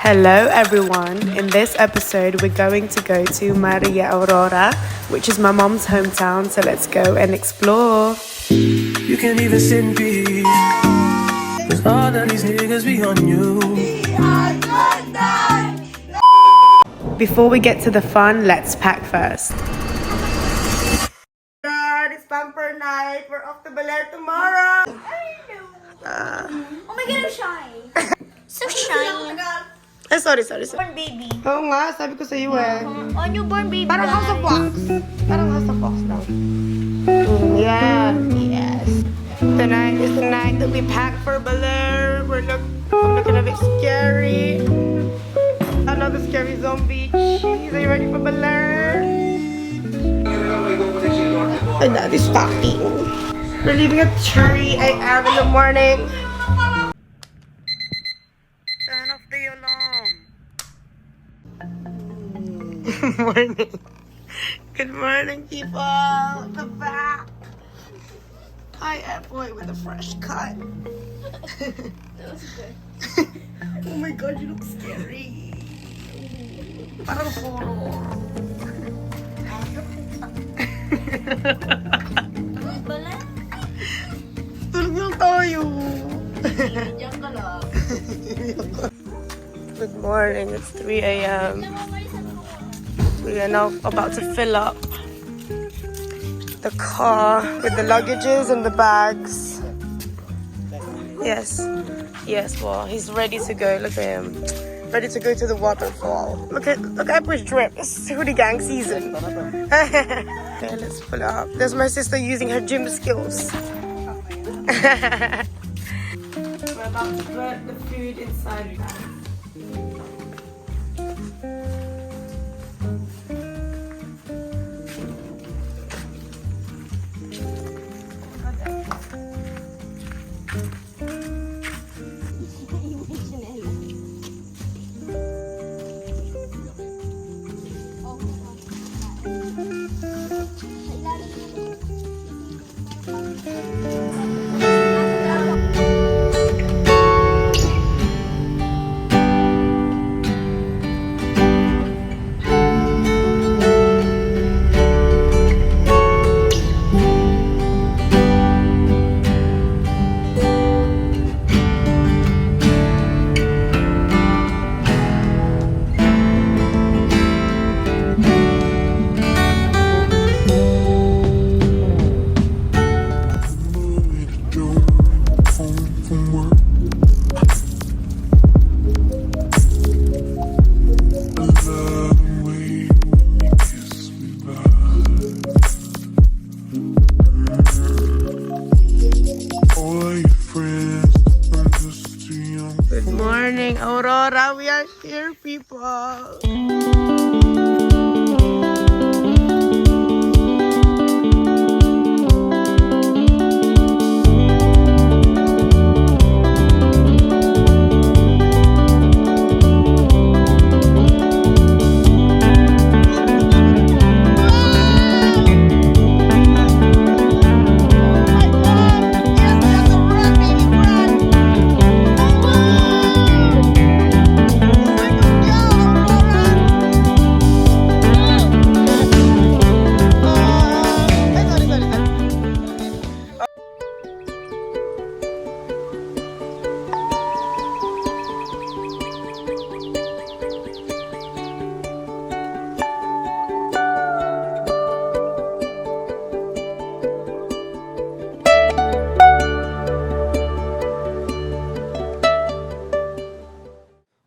Hello everyone, in this episode we're going to go to BALER Aurora, which is my mom's hometown, so let's go and explore. You can't even sit in peace, cause all of these niggas be on you. Before we get to the fun, let's pack first. God, it's pamper night, we're off to BALER tomorrow! Oh my god, I'm shy. So shy. Sorry. Newborn baby. Oo nga, sabi ko sa iyo eh. Oh, newborn baby. Parang House of Wax. Parang House of Wax lang. Yeah. Yes. Tonight is the night that we pack for BALER. I'm looking a bit scary. Another scary zombie. Jeez, are you ready for BALER? My dad is talking. We're leaving at 3 a.m. in the morning. Turn off the alarm. Good morning. Good morning, people. The back. Hi, boy with a fresh cut. That was good. Oh my god, you look scary. Parang horror. Bala? Tulog lang tayo. Diyan ka lang. Good morning, it's 3 a.m. We are now about to fill up the car with the luggages and the bags. Yes, well, he's ready to go. Look at him. Ready to go to the waterfall. Look at April's drip. It's hoodie gang season. Okay, let's pull it up. There's my sister using her gym skills. We're about to put the food inside. Good morning, Aurora. We are here, people.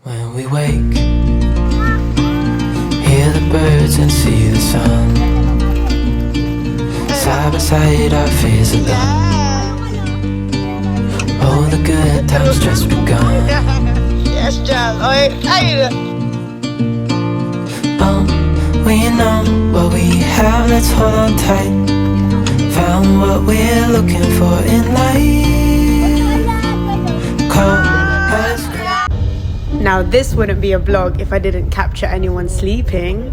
When we wake, hear the birds and see the sun. Side by side our fears are done. All the good times just begun. Yes, Jal. We know what we have, let's hold on tight. Found what we're looking for in life. Cold as Now this wouldn't be a vlog if I didn't capture anyone sleeping.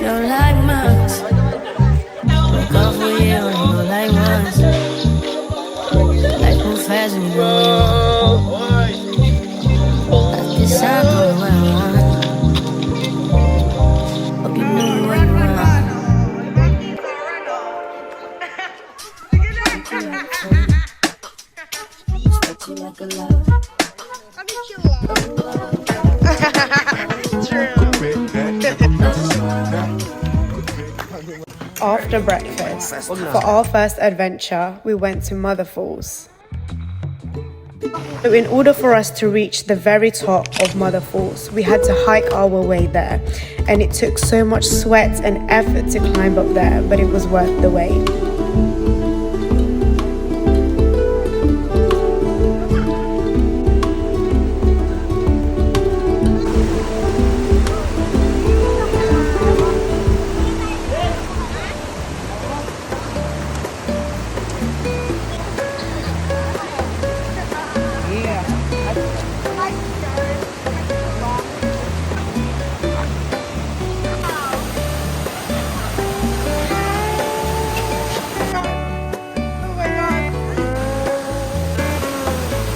felt like months. Woke up for you and go like once. Life moves fast when you do what you want. At this time, going where I want. Hope you knew what you want. Like a love. After breakfast, for our first adventure, we went to Mother Falls. So in order for us to reach the very top of Mother Falls, we had to hike our way there. And it took so much sweat and effort to climb up there, but it was worth the wait.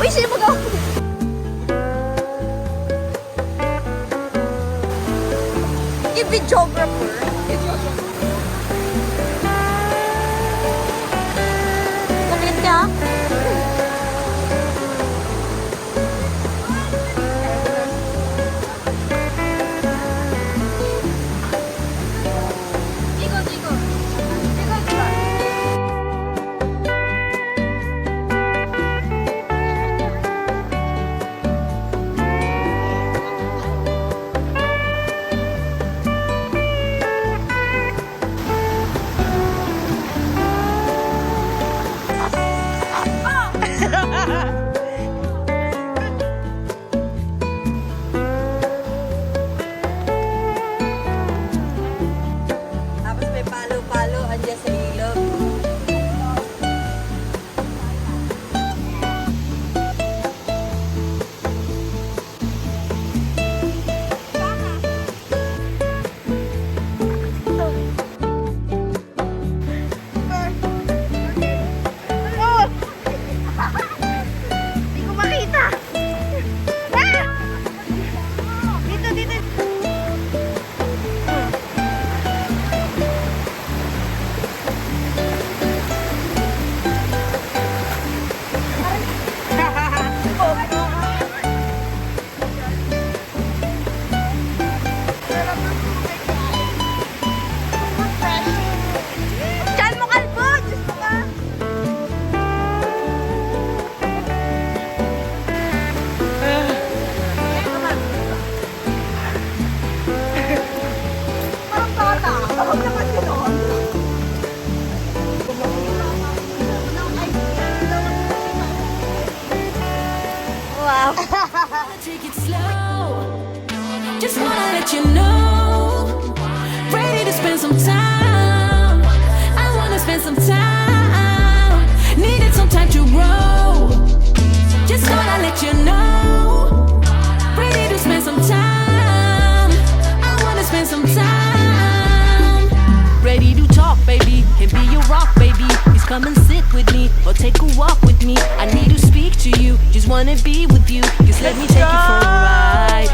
Uy, sino ba ako? Yung videographer. Galit ka? Ikot, ikot. Ikot, ikot. Tapos may palo-palo, andyan sa ilog. Hindi ko makita. Ah! Dito, dito. Diyan mo kalbo! Diyos mo ka! Parang bata. Huwag naman gano'n. Wow. Take it slow. Just wanna let you know. Ready to spend some time. I wanna spend some time. Needed some time to grow. Just wanna let you know. Ready to spend some time. I wanna spend some time. Ready to talk, baby. Can be your rock, baby. Please come and sit with me or take a walk with me. I need to speak to you. Just wanna be with you. Just let me take you for a ride.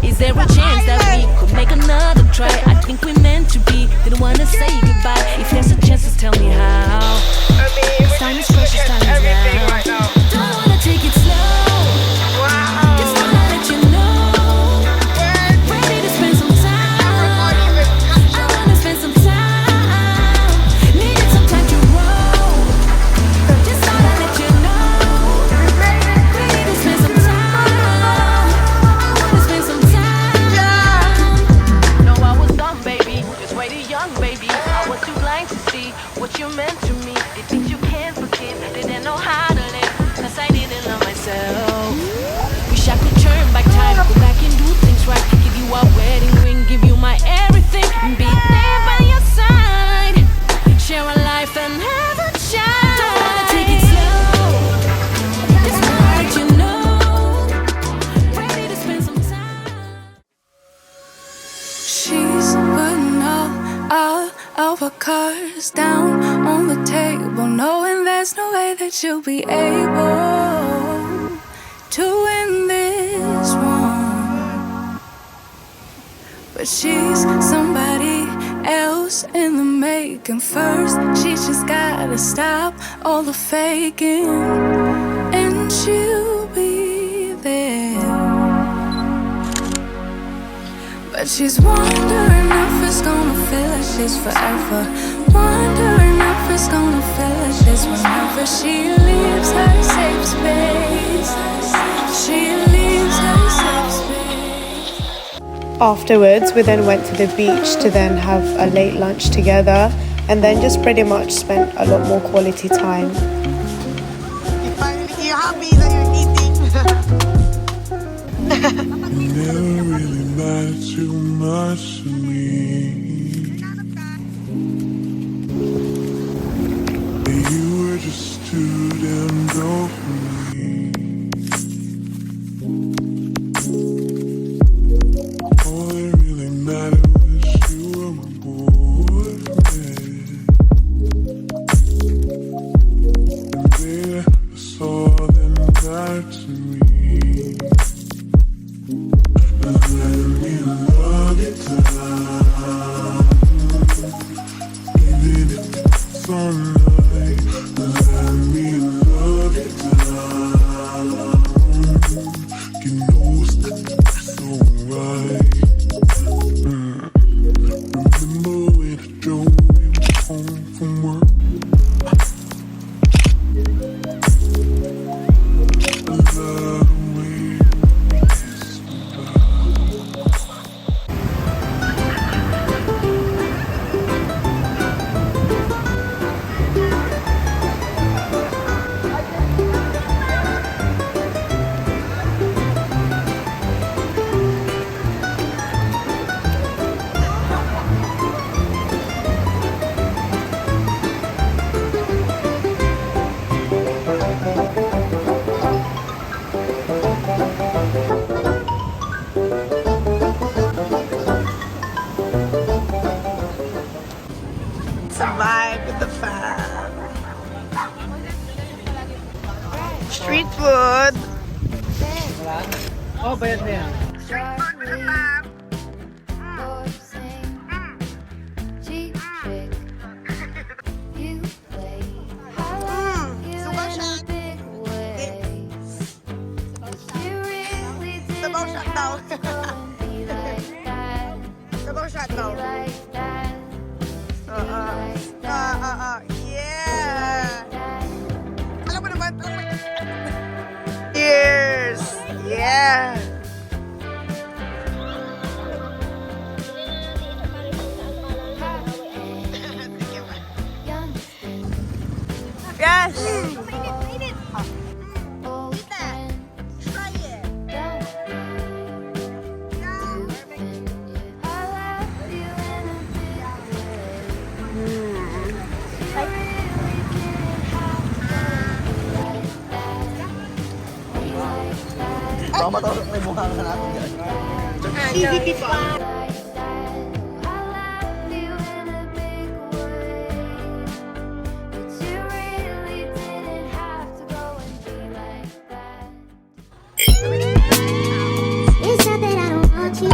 Is there a chance that we could make another try? I think we're meant to be. Didn't wanna say goodbye. If there's a chance, just tell me how. Time is precious, time is now. Don't wanna take it slow. Just wanna let you know. Ready to spend some time. I wanna spend some time. Needed some time to grow. Just wanna let you know. Ready to spend some time. I wanna spend some time. No, I was dumb, baby. Just way too young, baby. I was too blind to see what you meant to me. The things you can't forgive. Didn't know how to live. 'Cause I didn't love myself. Wish I could turn back time. Go back and do things right. Give you a wedding ring. Give you my everything. Be there by your side. Share a life and have a child. Don't wanna take it slow. Just wanna let you know. Ready to spend some time. She's a good enough. our cards down on the table, knowing there's no way that you'll be able to win this one. But she's somebody else in the making. First, she just gotta stop all the faking, and she'll be there. But she's wondering if it's gonna feel like she's forever. Wondering if it's gonna feel like she's whenever she leaves her safe space. She leaves her safe space. Afterwards, we then went to the beach to then have a late lunch together, and then just pretty much spent a lot more quality time. You're happy that you're eating. Never really mattered too much to me. You were just too damn dope for me. All that really mattered was you were my boyfriend. And baby, that's all that mattered to me. Let me love it down, even if it's alright. Let me love it down. You know it's alright. Remember when I drove you home from work? I love the way you kiss me. It's a vibe with the fam. Street food. Oh, bayad na yan. Sabaw shot daw. Sabaw shot daw. Yeah. Alam mo naman. Cheers. Yeah. Yes. Baka matawag may mukha ka natin dyan. CVP pa. It's not that I don't want you.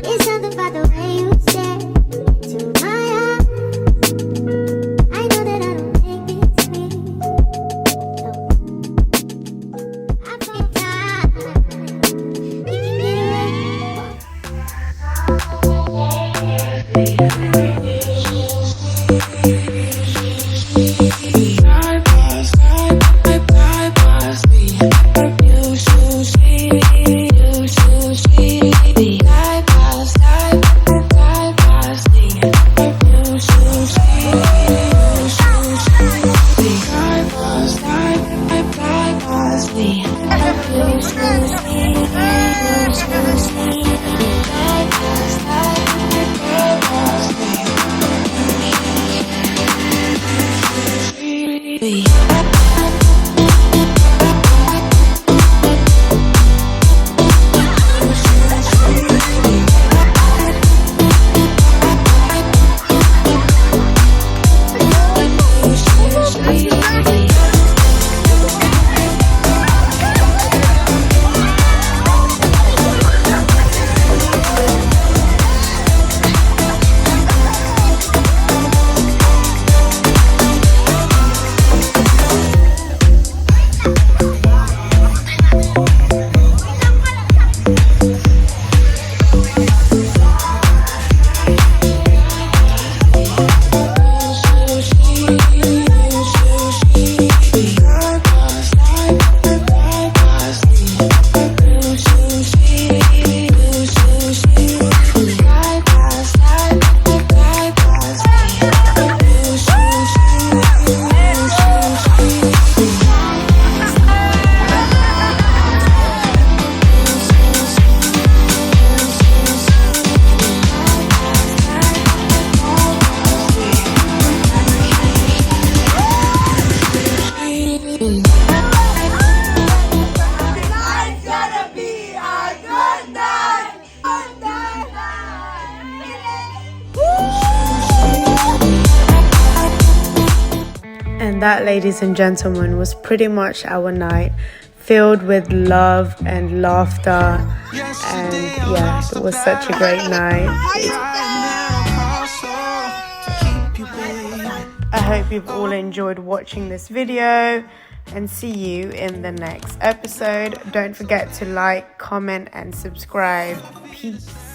It's something about the way you stare into my eyes. I know that I don't make this me. No. I'm so tired. that, ladies and gentlemen, was pretty much our night, filled with love and laughter. And yeah, it was such a great night. I hope you've all enjoyed watching this video, and see you in the next episode. Don't forget to like, comment and subscribe. Peace.